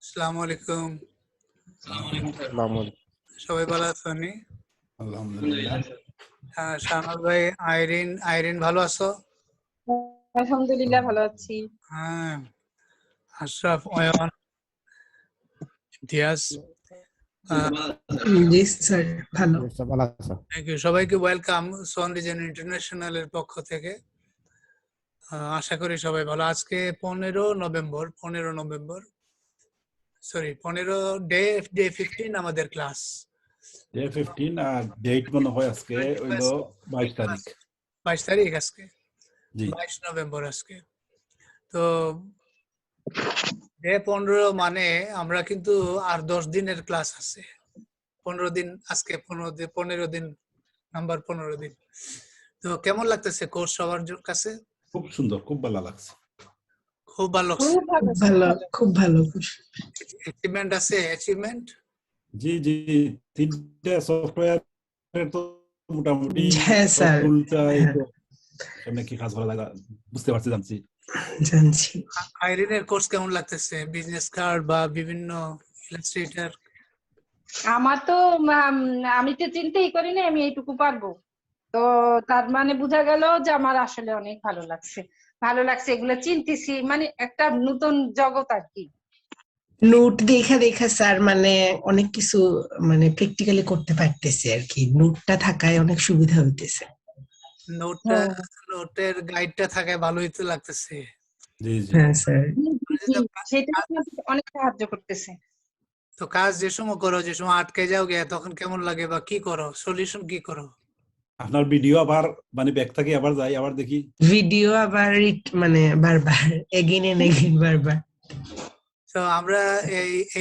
আসসালামু আলাইকুম। আসসালামু আলাইকুম। সবাই ভালো আছেন? আলহামদুলিল্লাহ। হ্যাঁ, শাহনাজ ভাই, আইরিন ভালো আছো? আলহামদুলিল্লাহ ভালো আছি। হ্যাঁ, আশরাফ, অয়ন, ইমতিয়াজ, জি স্যার, ভালো। ভালো আছো? Thank you. সবাইকে ওয়েলকাম সোয়ান ডিজাইন ইন্টারন্যাশনালের পক্ষ থেকে। আশা করি সবাই ভালো। আজকে 15 নভেম্বর, সরি 15 ডে 15 আমাদের ক্লাস। ডে 15 আর ডেট মনে হয় আজকে হইলো 22 তারিখ। 22 তারিখ আজকে, জি 22 নভেম্বর আজকে। তো ডে 15 মানে আমরা কিন্তু আর 10 দিনের ক্লাস আছে। 15 দিন আজকে, 15 দিন, নাম্বার 15 দিন। তো কেমন লাগতেছে কোর্স সবার কাছে? খুব সুন্দর, খুব ভালো লাগছে। খুব ভালো লাগছে। খুব ভালো ভালো, খুব ভালো। অ্যাচিভমেন্ট আছে, অ্যাচিভমেন্ট? জি জি, তিনটা সফটওয়্যার তো মোটামুটি হ্যাঁ সব স্যার, টুলটাই তো কেমনে কি কাজ করা লাগে বুঝতে পারছি, জানছি। জানছি। আইরিনের কোর্স কেমন লাগতেছে? বিজনেস কার্ড বা বিভিন্ন ইলাস্ট্রেটর? আমার তো আমি তো চিন্তাই করিনি আমি এইটুকু পারবো। তো তার মানে বোঝা গেল যে আমার আসলে অনেক ভালো লাগছে। এগুলো চিনতেছি, মানে একটা নতুন জগৎ আর কি। নোট দেখা দেখা স্যার মানে অনেক কিছু মানে প্র্যাকটিক্যালি করতে পারতেছি আর কি। নোটটা থাকায় অনেক সুবিধা হইতেছে। নোটের গাইডটা থাকে, ভালোই তো লাগতেছে। জি জি। হ্যাঁ স্যার। সেটা আমাদের অনেক সাহায্য করতেছে। তো কাজ যে সময় করো, যে সময় আটকে যাও গে, তখন কেমন লাগে বা কি করো, সলিউশন কি করো? আপনার ভিডিও আবার মানে ব্যাক থেকে আবার যাই, আবার দেখি ভিডিও আবার মানে বারবার এগেইন এন্ড এগেইন বারবার। তো আমরা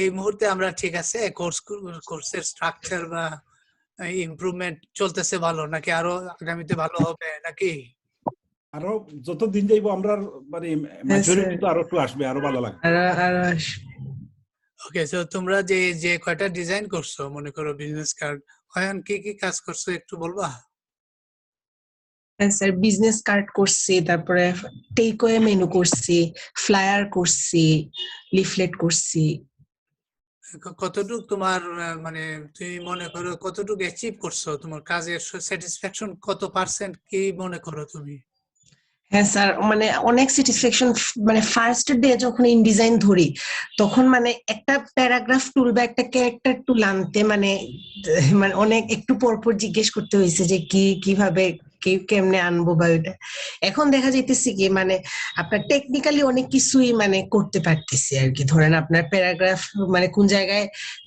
এই মুহূর্তে আমরা ঠিক আছে, কোর্সের স্ট্রাকচার বা ইমপ্রুভমেন্ট চলতেছে ভালো, নাকি আরো আগামীতে ভালো হবে নাকি? আরো যত দিন যাইবো আমরা মানে ম্যাচুরিটি তো আরো একটু আসবে, আরো ভালো লাগবে। আর ওকে, তো তোমরা যে যে কয়টা ডিজাইন করছো, মনে করো বিজনেস কার্ড, অয়ন কি কি কাজ করছো একটু বলবা? হ্যাঁ স্যার, বিজনেস কার্ড করছি, তারপরে টেকওয়ে মেনু করছি, ফ্লায়ার করছি, লিফলেট করছি। কতটুকু তোমার মানে তুমি মনে করো কতটুকু অ্যাচিভ করছো, তোমার কাজের স্যাটিসফ্যাকশন কত পার্সেন্ট কি মনে করো তুমি? হ্যাঁ স্যার, মানে অনেক স্যাটিসফ্যাকশন। মানে ফার্স্ট ডে যখন ইনডিজাইন ধরি তখন মানে একটা প্যারাগ্রাফ টুল বা একটা ক্যারেক্টার টুল আনতে মানে মানে অনেক একটু পরপর জিজ্ঞেস করতে হয়েছে যে কিভাবে কেমনে আনবো বা ওইটা। এখন দেখা যাইতেছে কি মানে আপনার টেকনিক্যালি অনেক কিছুই মানে করতে পারতেছি আর কি। ধরেন আপনার প্যারাগ্রাফ মানে কোন জায়গায়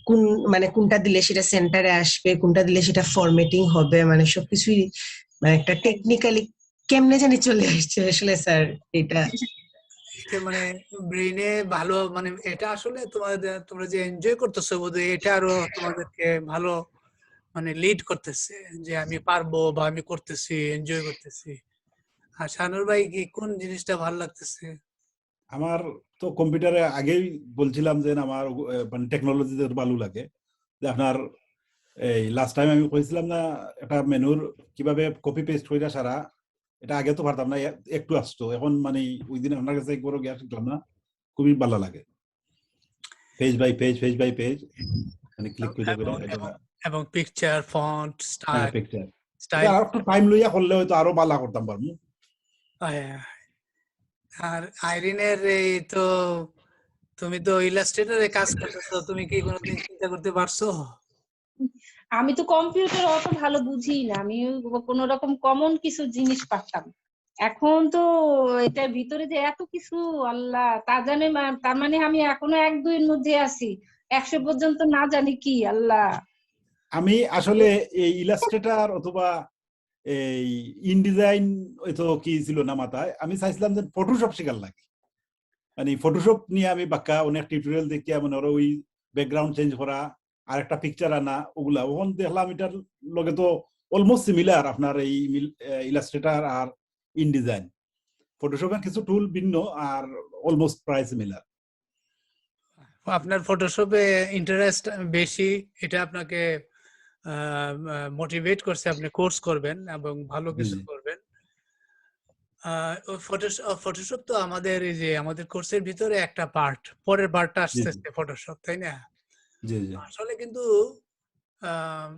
কোন মানে কোনটা দিলে সেটা সেন্টারে আসবে, কোনটা দিলে সেটা ফরম্যাটিং হবে, মানে সবকিছুই মানে একটা টেকনিক্যালি কেমনে জানি চলে আসছে আসলে স্যার এটা। এটা মানে ব্রেইনে ভালো, মানে এটা আসলে তোমরা যে এনজয় করতেছো বোধহয়, এটা আরো তোমাদেরকে ভালো মানে লিড করতেছে যে আমি পারবো বা আমি করতেছি, এনজয় করতেছি। আর শানুর ভাই কি কোন জিনিসটা ভালো লাগতেছে? আমার তো কম্পিউটারে আগেই বলছিলাম যে আমার মানে টেকনোলজিতে ভালো লাগে। যে আপনার এই লাস্ট টাইম আমি কইছিলাম না একটা মেনুর কিভাবে কপি পেস্ট কইরা সারা, এটা আগে তো পারতাম না, একটু আসতো, এখন মানে ওই দিন আপনার কাছে একবারও গিয়া শিখলাম না, খুবই ভালো লাগে। পেজ বাই পেজ মানে ক্লিক করে করে এটা। এবং পিকচার, ফন্ট, হ্যাঁ, স্টাইল পিকচার এটা স্টাইল আর একটু টাইম লইয়া করলে হয়তো আরো ভালো করতাম পারবো। আর আইরিনের এই তো, তুমি তো ইলাস্ট্রেটরে কাজ করতেছো, তুমি কি কোনোদিন চিন্তা করতে পারছো? আমি তো কম্পিউটার অত ভালো বুঝি না, আমি কোন রকম কমন কিছু জিনিস পারতাম। এখন তো এটার ভিতরে যে এত কিছু আল্লাহ তা জানে, তার মানে আমি এখনো 1-2 এর মধ্যে আছি, 100 পর্যন্ত না জানি কি আল্লাহ। আমি আসলে এই ইলাস্ট্রেটর অথবা এই ইনডিজাইন হয়তো কি ছিল না মাথায়, আমি চাইছিলাম যে ফটোশপ শেখার লাগে। মানে ফটোশপ নিয়ে আমি বাক্কা অনেক টিউটোরিয়াল দেখিয়া মনে হলো ওই ব্যাকগ্রাউন্ড চেঞ্জ করা আর একটা পিকচার আনা, ওগুলা ওখান দেখলাম এটার লগে তো অলমোস্ট সিমিলার আপনার এই ইলাস্ট্রেটর আর ইনডিজাইন। ফটোশপের কিছু টুল ভিন্ন আর অলমোস্ট প্রায় সিমিলার। আপনার ফটোশপে ইন্টারেস্ট বেশি, এটা আপনাকে মোটিভেট করছে আপনি কোর্স করবেন এবং ভালো কিছু করবেন। ফটোশপ তো আমাদের এই যে আমাদের কোর্সের ভিতরে একটা পার্ট, পরের পার্টটা জি জি আসতেছে ফটোশপ, তাই না? জি জি আসলে কিন্তু আহ,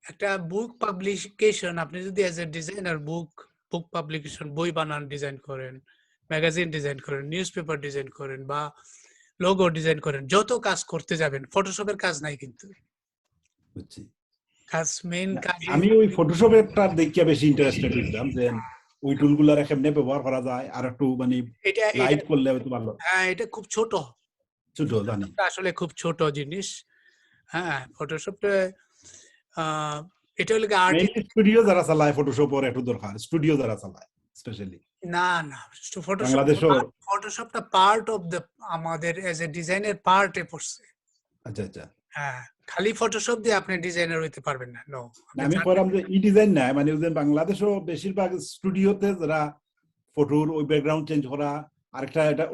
একটা বুক পাবলিকেশন, আপনি যদি as a designer book publication, বই বানান, ডিজাইন করেন, ম্যাগাজিন ডিজাইন করেন, নিউজ পেপার ডিজাইন করেন, বা লোগো ডিজাইন করেন, যত কাজ করতে যাবেন ফটোশপের কাজ নাই কিন্তু। বুঝছি। কাজ, মেইন না, কাজ আমি ওই ফটোশপেরটা দেখিয়া বেশি ইন্টারেস্টেড হইলাম যে ওই টুলগুলার কেমনে ব্যবহার করা যায় আর একটু মানে এটা এটা লাইট করলে হয়তো ভালো। হ্যাঁ, এটা খুব ছোট, ছোট জানি। ফটোশপটা আসলে খুব ছোট জিনিস। হ্যাঁ, ফটোশপটা এটা হলো আর্টিস্ট। মেইনলি স্টুডিও যারা চালায় ফটোশপের একটু দরকার, স্টুডিও যারা চালায় স্পেশালি না না, ফটোশপ বাংলাদেশও। ফটোশপটা পার্ট অফ দ্য, আমাদের এজ এ ডিজাইনের পার্টে পড়ছে। আচ্ছা আচ্ছা। হ্যাঁ, খালি ফটোশপ দিয়ে আপনি ডিজাইনার হইতে পারবেন না। নো, না, আমি কইলাম যে ই ডিজাইন না, মানে ওই যে বাংলাদেশও বেশিরভাগ স্টুডিওতে যারা ফটোর ওই ব্যাকগ্রাউন্ড চেঞ্জ করা আরেকটা এটা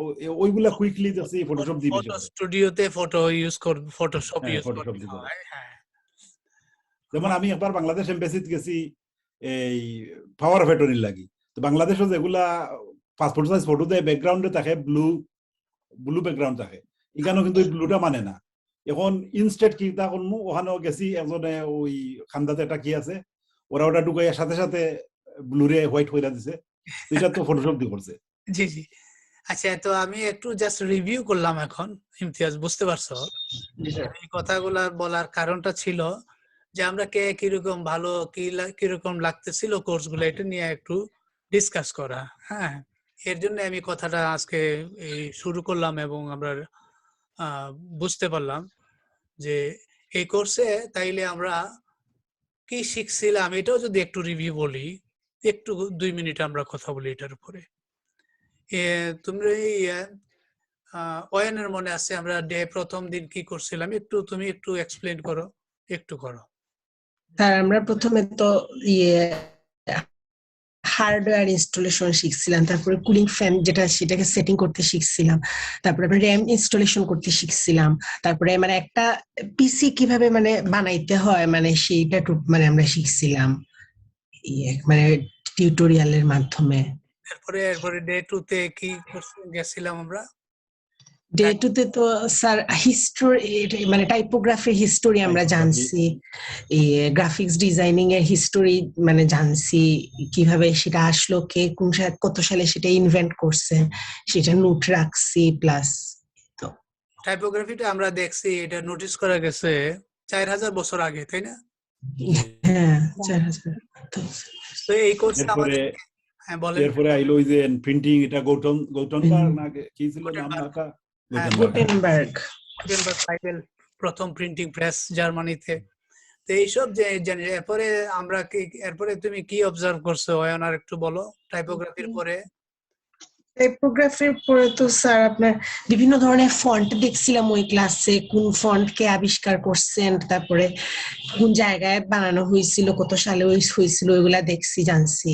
ওইগুলা কুইকলি দেখছি ফটোশপ দিয়ে বেশি ফটো করে। স্টুডিওতে ফটো ইউজ কর, ফটোশপ হ্যাঁ, ইউজ ফটোশপ করতে দিয়ে করে। হয়। হ্যাঁ, যেমন আমি একবার বাংলাদেশ এমবাসিতে গেছি এই পাওয়ার অফ অ্যাটর্নির লাগি, তো বাংলাদেশও যেগুলা পাসপোর্ট সাইজ ফটো দেয় ব্যাকগ্রাউন্ডে থাকে ব্লু ব্যাকগ্রাউন্ড থাকে, এখানেও কিন্তু ওই ব্লুটা মানে না। এখন ইনস্টেড কি তা করবো, ওখানেও গেছি, একজনে ওই খান্দাতে একটা কি আছে, ওরা ওটা ঢুকাইয়া সাথে সাথে ব্লুরে হোয়াইট হইরা দিছে, তো এটা তো ফটোশপ দিয়ে করছে। জি জি। আচ্ছা, তো আমি একটু জাস্ট রিভিউ করলাম এখন, ইমতিয়াজ, বুঝতে পারছো? এই কথাগুলা বলার কারণটা ছিল যে আমরা কে কিরকম ভালো, কিরকম লাগতেছিল কোর্সগুলো, এটা নিয়ে একটু ডিসকাস করা। হ্যাঁ, এর জন্য আমি কথাটা আজকে এই শুরু করলাম, এবং আমরা বুঝতে পারলাম যে এই কোর্সে তাইলে আমরা কি শিখছিলাম, এটাও যদি একটু রিভিউ বলি, একটু 2 মিনিট আমরা কথা বলি এটার উপরে। তুমি ওয়ানের মনে আছে আমরা প্রথম দিন কি করছিলাম? তুমি একটু এক্সপ্লেইন করো, একটু করো। স্যার আমরা প্রথমে তো ইয়ে হার্ডওয়্যার ইনস্টলেশন শিখছিলাম, তারপরে কুলিং ফ্যান যেটা সেটাকে সেটিং করতে শিখছিলাম, তারপরে আমরা র্যাম ইনস্টলেশন করতে শিখছিলাম, তারপরে মানে একটা পিসি কিভাবে মানে বানাইতে হয় মানে সেইটা মানে আমরা শিখছিলাম মানে টিউটোরিয়ালের মাধ্যমে। এরপরে ডে 2 তে কি গেছিলাম আমরা? ডে 2 তে তো স্যার হিস্টোরি মানে টাইপোগ্রাফির হিস্টোরি আমরা জানছি, গ্রাফিক্স ডিজাইনিং এর হিস্টোরি মানে জানছি, কিভাবে সেটা আসলো, কে কোন কত সালে সেটা ইনভেন্ট করছে সেটা নোট রাখছি প্লাস। তো টাইপোগ্রাফিটা আমরা দেখছি, এটা নোটিস করা গেছে 4000 বছর আগে, তাই না? হ্যাঁ 4000। তো এই কোর্সে এরপরে আমাদের, হ্যাঁ বলেন। এরপরে আইলো ওই যে প্রিন্টিং, এটা গৌতমবার্গ না কি ছিল নামটা? গুটেনবার্গ। গুটেনবার্গ বাইবেল, প্রথম প্রিন্টিং প্রেস জার্মানিতে। তো এইসব যে জানি। এরপরে আমরা কি, এরপরে তুমি কি অবজার্ভ করছো অয়ন, আর একটু বলো টাইপোগ্রাফির পরে। টাইপোগ্রাফির পরে তো স্যার আপনার বিভিন্ন ধরনের ফন্ট দেখছিলাম ওই ক্লাসে, কোন ফন্ট কে আবিষ্কার করছেন, তারপরে কোন জায়গায় বানানো হয়েছিল, কত সালে হয়েছিল, ওইগুলা দেখছি জানছি।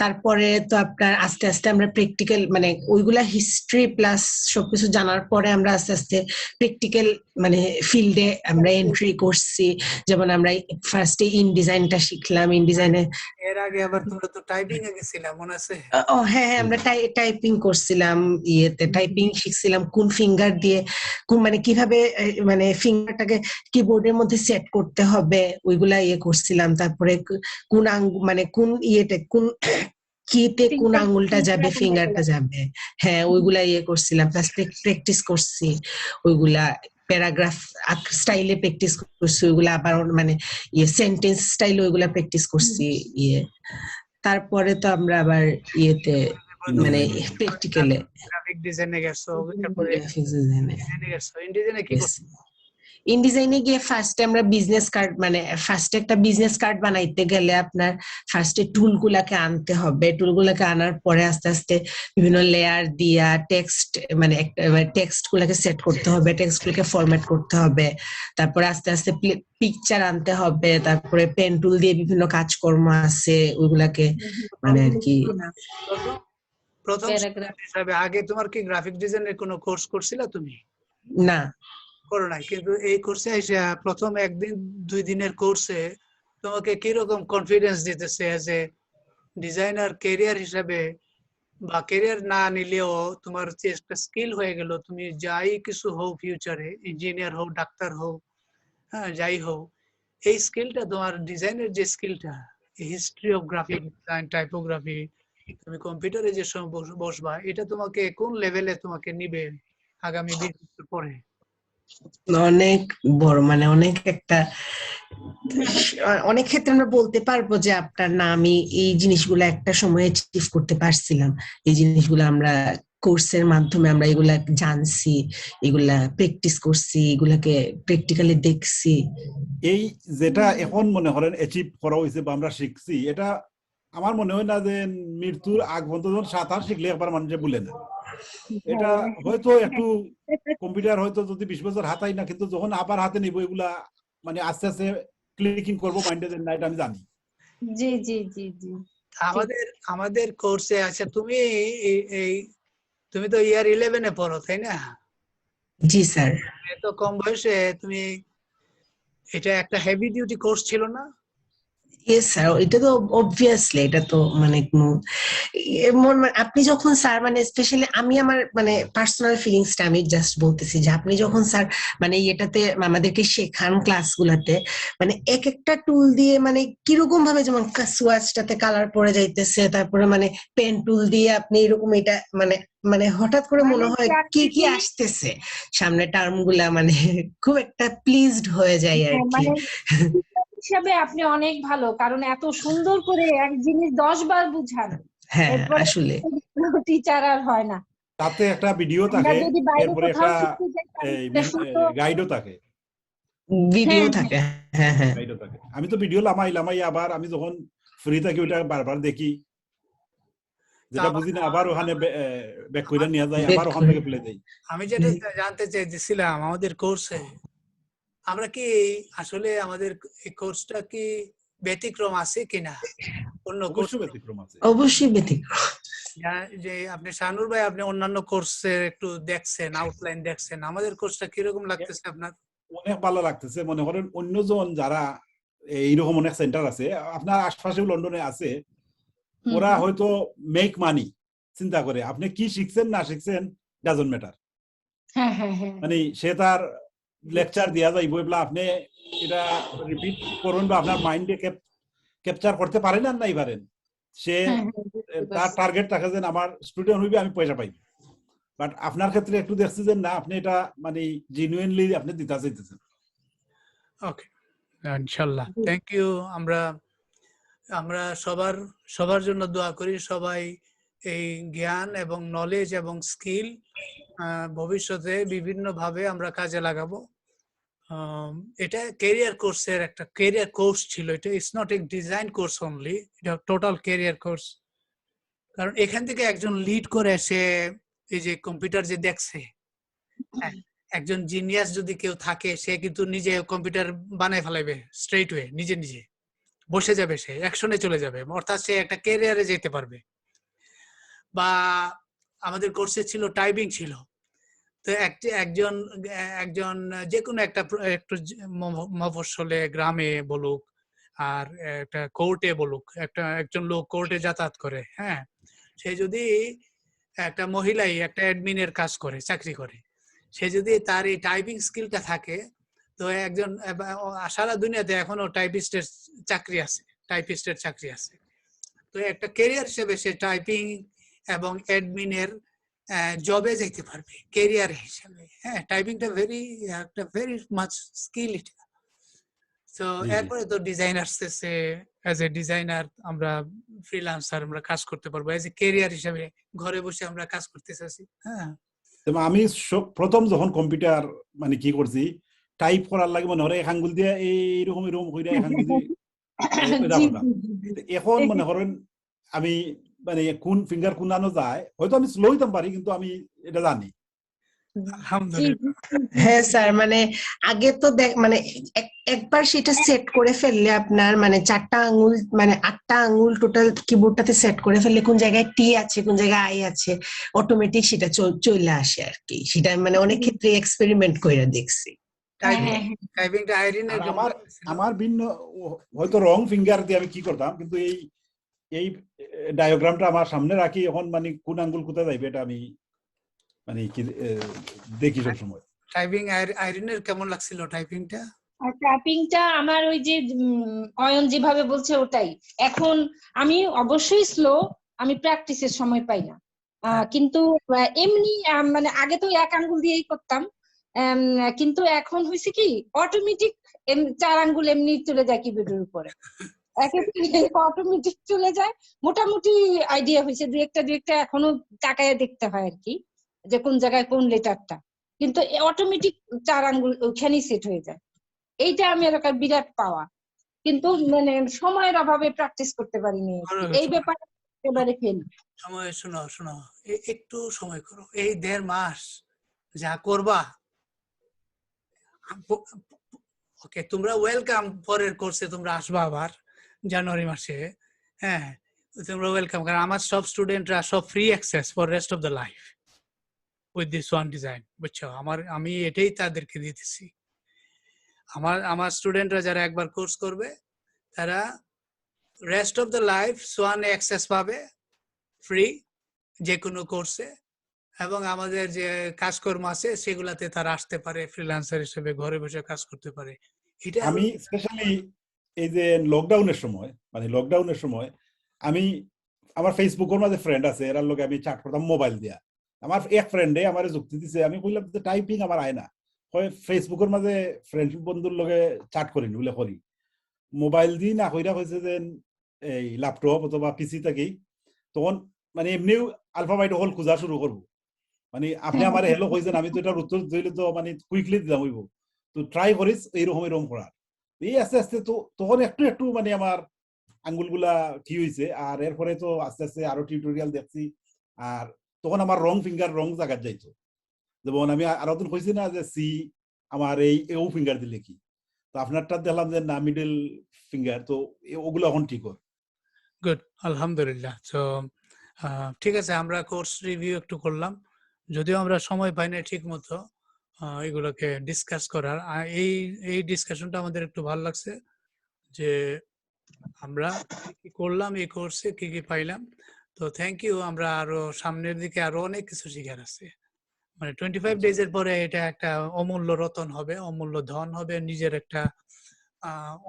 তারপরে তো আপনার আস্তে আস্তে আমরা প্র্যাকটিক্যাল মানে ওইগুলা হিস্ট্রি প্লাস সবকিছু জানার পরে আমরা আস্তে আস্তে প্র্যাকটিক্যাল মানে ফিল্ডে আমরা এন্ট্রি করছি। যেমন আমরা ফার্স্টে ইনডিজাইনটা শিখলাম, ইনডিজাইনে এর আগে আবার তোমরা তো টাইপিং এ গেছিলাম, মনে আছে? ও হ্যাঁ হ্যাঁ, আমরা টাইপিং করছিলাম, ইয়েতে টাইপিং শিখছিলাম, কোন ফিঙ্গার দিয়ে কোন মানে কিভাবে মানে ফিঙ্গারটাকে কিবোর্ডের মধ্যে সেট করতে হবে ওইগুলা ইয়ে করছিলাম। তারপরে কোন মানে কোন ইয়েতে কোন কিতে কোন আঙ্গুলটা যাবে, ফিঙ্গারটা যাবে, হ্যাঁ ওইগুলা ইয়ে করছিলাম, প্লাস প্র্যাকটিস করছি ওইগুলা, প্যারাগ্রাফ স্টাইলে প্র্যাকটিস করছি ওইগুলা, আবার মানে ইয়ে সেন্টেন্স স্টাইলে ওইগুলা প্র্যাকটিস করছি ইয়ে। তারপরে তো আমরা আবার ইয়েতে মানে প্র্যাকটিক্যালে গ্রাফিক ডিজাইনে গেছো, তারপরে ডিজাইনে গেছো। ইনডিজাইনে কি করছো? ইনডিজাইনে গিয়ে ফার্স্টে আমরা বিজনেস কার্ড মানে ফার্স্টে একটা বিজনেস কার্ড বানাইতে গেলে আপনার ফার্স্টে টুলগুলাকে আনতে হবে, টুলগুলাকে আনার পরে আস্তে আস্তে বিভিন্ন লেয়ার দিয়া টেক্সট মানে টেক্সট গুলাকে সেট করতে হবে, টেক্সট গুলোকে ফরম্যাট করতে হবে, তারপরে আস্তে আস্তে পিকচার আনতে হবে, তারপরে পেন টুল দিয়ে বিভিন্ন কাজকর্ম আছে ওইগুলাকে মানে আর কি। প্রথম হিসাবে আগে তোমার কি গ্রাফিক ডিজাইনের কোনো কোর্স করছিলা তুমি? না করো নাই, কিন্তু এই কোর্সে এসে প্রথম 1-2 দিনের কোর্সে তোমাকে কিরকম কনফিডেন্স দিতেছে এজ এ ডিজাইনার ক্যারিয়ার হিসাবে, বা ক্যারিয়ার না নিলেও তোমার যে একটা স্কিল হয়ে গেল, তুমি যাই কিছু হও ফিউচারে, ইঞ্জিনিয়ার হও, ডাক্তার হও, হ্যাঁ যাই হও, এই স্কিলটা তোমার ডিজাইনের যে স্কিলটা, history of graphic design, typography, তুমি কম্পিউটারে যে সময় বসবা, এটা তোমাকে কোন লেভেলে তোমাকে নিবে আগামী 20 বছর পরে। অনেক বড়, মানে অনেক একটা, অনেক ক্ষেত্রে আমরা বলতে পারবো যে আপনার না আমি এই জিনিসগুলো একটা সময় অ্যাচিভ করতে পারছিলাম, এই জিনিসগুলো আমরা কোর্সের মাধ্যমে আমরা এগুলা জানছি, এগুলা প্র্যাকটিস করছি, এগুলাকে প্র্যাকটিক্যালি দেখছি। এই যেটা এখন মনে করেন অ্যাচিভ করা হয়েছে বা আমরা শিখছি, এটা আমার মনে হয় না যে মৃত্যুর আগ পর্যন্ত সাঁতার শিখলে একবার মানুষে ভুলে না। এটা হয়তো একটু কম্পিউটার হয়তো যদি 20 বছর হাতাই না, কিন্তু যখন আবার হাতে নিব এগুলা মানে আস্তে আস্তে ক্লিকিং করবো মাইন্ডে, যে না এটা আমি জানি। জি জি জি জি। আমাদের কোর্সে, আচ্ছা তুমি এই তুমি তো ইয়ার 11-এ পড়ো তাই না? জি স্যার। এত কম বয়সে তুমি, এটা একটা হেভি ডিউটি কোর্স ছিল না? ইয়েস স্যার, এটা তো অবভিয়াসলি, এটা তো মানে কোনো আপনি যখন স্যার মানে স্পেশালি আমি আমার মানে পার্সোনাল ফিলিংসটা আমি জাস্ট বলতেছি যে আপনি যখন স্যার মানে এটাতে আমাদেরকে শেখান ক্লাসগুলাতে, মানে এক একটা টুল দিয়ে মানে কিরকম ভাবে, যেমন সোয়াচটাতে কালার পড়ে যাইতেছে, তারপরে মানে পেন টুল দিয়ে আপনি এরকম এটা মানে মানে হঠাৎ করে মনে হয় কি কি আসতেছে সামনে টার্ম গুলা, মানে খুব একটা প্লিজড হয়ে যায় আর কি। মানে হিসাবে আপনি অনেক ভালো, কারণ এত সুন্দর করে এক জিনিস 10 বার বুঝান, হ্যাঁ এরপরে আসলে টিচার আর হয় না। তাতে একটা ভিডিও আমরা থাকে, যদি বাইরে এরপরে কোথাও একটা শিখতে যাই তাহলে সুন্দর গাইডও থাকে। ভিডিও হ্যাঁ, থাকে, হ্যাঁ হ্যাঁ। গাইডও থাকে। আমি তো ভিডিও লামাই লামাই আবার আমি যখন ফ্রি থাকি ওইটা বারবার দেখি, যেটা বুঝি না আবার ওখানে ব্যাক করে নিয়ে যায়, আবার ওখান থেকে ফেলে দেই। আমি যেটা জানতে চাইছিলাম, আমাদের কোর্সে আমরা কি আসলে আমাদের এই কোর্সটা কি ব্যতিক্রম আছে কিনা অন্য কোর্স? অবশ্যই ব্যতিক্রম আছে। অবশ্যই ব্যতিক্রম। যে আপনি শানুর ভাই, আপনি অন্যান্য কোর্সে একটু দেখছেন, আউটলাইন দেখছেন, আমাদের কোর্সটা কিরকম লাগতেছে আপনার? অনেক ভালো লাগতেছে। মনে করেন অন্যজন যারা এইরকম অনেক সেন্টার আছে আপনার আশপাশে, লন্ডনে আছে, ওরা হয়তো মেক মানি চিন্তা করে, আপনি কি শিখছেন না শিখছেন ডাজন্ট ম্যাটার। হ্যাঁ হ্যাঁ হ্যাঁ। মানে সে তার লেকচার দেওয়া যাইব, এগুলা আপনি এটা রিপিট করুন বা আপনার মাইন্ডে ক্যাপচার করতে পারেন আর নাই পারেন, সে তার টার্গেট থাকে যে আমার স্টুডেন্ট হইবে, আমি পয়সা পাইব। বাট আপনার ক্ষেত্রে একটু দেখছি যে না, আপনি এটা মানে জেনুইনলি আপনি দিতে চাইতেছেন। ওকে, ইনশাআল্লাহ, থ্যাংক ইউ। আমরা আমরা সবার জন্য দোয়া করি, সবাই এই জ্ঞান এবং নলেজ এবং স্কিল ভবিষ্যতে বিভিন্ন ভাবে আমরা কাজে লাগাবো। এটা ক্যারিয়ার কোর্সের একটা ক্যারিয়ার কোর্স ছিল, এটা it's not a design course only, এটা টোটাল ক্যারিয়ার কোর্স। কারণ এখান থেকে একজন লিড করে, সে এই যে কম্পিউটার যে দেখছে, একজন জিনিয়াস যদি কেউ থাকে, সে কিন্তু নিজে কম্পিউটার বানায় ফেলাইবে স্ট্রেট ওয়ে, নিজে নিজে বসে যাবে, সে অ্যাকশনে চলে যাবে, অর্থাৎ সে একটা ক্যারিয়ারে যেতে পারবে। বা আমাদের কোর্সে ছিল টাইপিং ছিল, তো একজন একজন যে কোনো একটা একটু মফস্বলে গ্রামে বলুক আর একটা কোর্টে বলুক, একজন লোক কোর্টে যাতায়াত করে, হ্যাঁ, সে যদি একটা মহিলাই একটা অ্যাডমিনের কাজ করে, চাকরি করে, সে যদি তার এই টাইপিং স্কিলটা থাকে, তো একজন সারা দুনিয়াতে এখনো টাইপিস্টের চাকরি আছে, টাইপিস্টের চাকরি আছে। তো একটা ক্যারিয়ার হিসেবে সে টাইপিং এবং অ্যাডমিনের জবে যেতে পারবে ক্যারিয়ার হিসেবে। হ্যাঁ, টাইপিংটা একটা ভেরি মাচ স্কিল এটা। তো এরপরে তো ডিজাইন আসতেছে, অ্যাজ এ ডিজাইনার আমরা ফ্রিল্যান্সার, আমরা কাজ করতে পারবো অ্যাজ এ ক্যারিয়ার হিসেবে, ঘরে বসে আমরা কাজ করতে চাচ্ছি। হ্যাঁ, আমি প্রথম যখন কম্পিউটার মানে কি করছি, টাইপ করার লাগে মনে হয় এক আঙ্গুল দিয়ে এইরকম এরকম কইরা এক আঙ্গুল দিয়ে এখন মনে করেন আমি মানে কোন ফিঙ্গার কোনানো যায়, হয়তো আমি স্লো হইতাম পারি, কিন্তু আমি এটা জানি। হ্যাঁ স্যার, মানে আগে তো মানে একবার সেটা সেট করে ফেললে আপনার মানে 4টা আঙ্গুল মানে 8টা আঙ্গুল টোটাল কিবোর্ডটাতে সেট করে ফেললে কোন জায়গায় টি আছে কোন জায়গায় আই আছে অটোমেটিক সেটা চলে আসে আর কি। সেটা মানে অনেক ক্ষেত্রে এক্সপেরিমেন্ট করে দেখছি। আমার ভিন্ন হয়তো রং ফিঙ্গার দিয়ে আমি কি করতাম, কিন্তু এই এই ডায়াগ্রামটা আমার সামনে রাখি, এখন মানে কোন আঙ্গুল কোথায় যাইবে এটা আমি মানে কি দেখি সব সময়। টাইপিং আইরিনের কেমন লাগছিল টাইপিংটা? আর ট্যাপিংটা আমার ওই যে অয়ন যেভাবে বলছে ওটাই। এখন আমি অবশ্যই স্লো, আমি প্র্যাকটিসের সময় পাই না, কিন্তু এমনি মানে আগে তো এক আঙ্গুল দিয়েই করতাম, কিন্তু এখন হয়েছে কি অটোমেটিক 4 আঙ্গুল এমনি চলে যায় কিবোর্ডের উপরে, একেবারে অটোমেটিক চলে যায়। মোটামুটি আইডিয়া হয়েছে, দু একটা এখনো তাকায় দেখতে হয় আর কি, যে কোন জায়গায় কোন লেটারটা, কিন্তু অটোমেটিক 4 আঙ্গুল ওখানেই সেট হয়ে যায়। এইটা আমি এলাকার বিরাট পাওয়া, কিন্তু মানে সময়ের অভাবে প্র্যাকটিস করতে পারিনি, এই ব্যাপারে একেবারে ফেল। সময় শোনো একটু সময় করো, এই 1.5 মাস যা করবা, ওকে তোমরা ওয়েলকাম, পরের কোর্সে তোমরা আসবা আবার জানুয়ারি মাসে, হ্যাঁ তোমরা ওয়েলকাম, কারণ আমার সব স্টুডেন্টরা সব free access for rest of the life with this one design, বুঝছো? আমি এটাই তাদেরকে দিতেছি। আমার স্টুডেন্টরা যারা একবার কোর্স করবে তারা রেস্ট অফ দ্য লাইফ সোয়ানে অ্যাক্সেস পাবে ফ্রি যে কোনো কোর্সে, এবং আমাদের যে কাজকর্ম আছে সেগুলাতে তারা আসতে পারে, ফ্রিল্যান্সার হিসেবে ঘরে বসে কাজ করতে পারে। এটা আমি স্পেশালি এই যে লকডাউনের সময় আমি আমার ফেসবুকের মাঝে ফ্রেন্ড আছে, এরার লগে আমি চ্যাট করতাম মোবাইল দিয়া। আমার এক ফ্রেন্ডে আমার যুক্তি দিছে, আমি কইলাম যে টাইপিং আমার আয় না, হয় ফেসবুকের মাঝে ফ্রেন্ড বন্ধুর লগে চ্যাট করি বলে করি, মোবাইল দি না কইরা কইছে যে এই ল্যাপটপ অথবা পিসি থেকেই, তখন মানে এমনিও আলফাবাইট হল খোঁজা শুরু করবো। মানে আপনি আমার হেলো কইছেন, আমি তো এটার উত্তর দিলে তো মানে কুইকলি দিলাম হইব, তো ট্রাই করিস এইরকম করার। এই আস্তে আস্তে তো তখন একটু মানে আমার আঙ্গুলগুলা কি হয়েছে, আর এরপরে তো আস্তে আস্তে আরো টিউটোরিয়াল দেখছি, আর তখন আমার রং ফিঙ্গার রং জায়গা যাইতো, যেমন আমি আরো দিন কইছি না যে সি আমার এই এও ফিঙ্গার দিলে কি, তো আপনারটা দেখলাম যে না মিডল ফিঙ্গার, তো ওগুলো এখন ঠিক হয়। গুড, আলহামদুলিল্লাহ। তো ঠিক আছে, আমরা কোর্স রিভিউ একটু করলাম, যদিও আমরা সময় পাই না ঠিক মতো এগুলোকে ডিসকাস করার। এই ডিসকাশনটা আমাদের একটু ভালো লাগছে যে আমরা কি করলাম এই কোর্সে, কি পাইলাম। তো থ্যাংক ইউ। আমরা আরো সামনের দিকে আরো অনেক কিছু শিখার আছে, মানে 25 ডেজের পরে এটা একটা অমূল্য রতন হবে, অমূল্য ধন হবে, নিজের একটা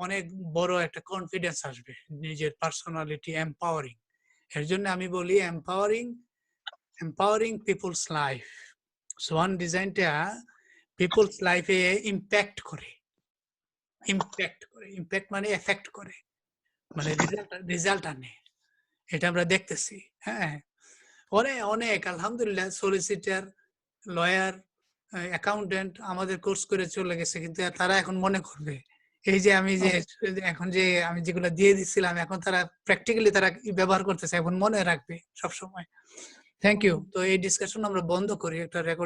অনেক বড় একটা কনফিডেন্স আসবে, নিজের পার্সোনালিটি এম্পাওয়ারিং। এর জন্য আমি বলি এম্পাওয়ারিং পিপলস লাইফ। সোয়ান ডিজাইনটা পিপলস লাইফে ইম্প্যাক্ট করে, ইম্প্যাক্ট মানে এফেক্ট করে, মানে রেজাল্ট আনে, এটা আমরা দেখতেছি। হ্যাঁ, অনেক আলহামদুলিল্লাহ সলিসিটার, লয়ার, অ্যাকাউন্টেন্ট আমাদের কোর্স করে চলে গেছে, কিন্তু তারা এখন মনে করবে এই যে আমি যে এখন যে আমি যেগুলো দিয়ে দিচ্ছিলাম, এখন তারা প্র্যাকটিক্যালি তারা ব্যবহার করতেছে, এখন মনে রাখবে সবসময়। Thank you. তো এই ডিসকাশন আমরা বন্ধ করি, একটা রেকর্ড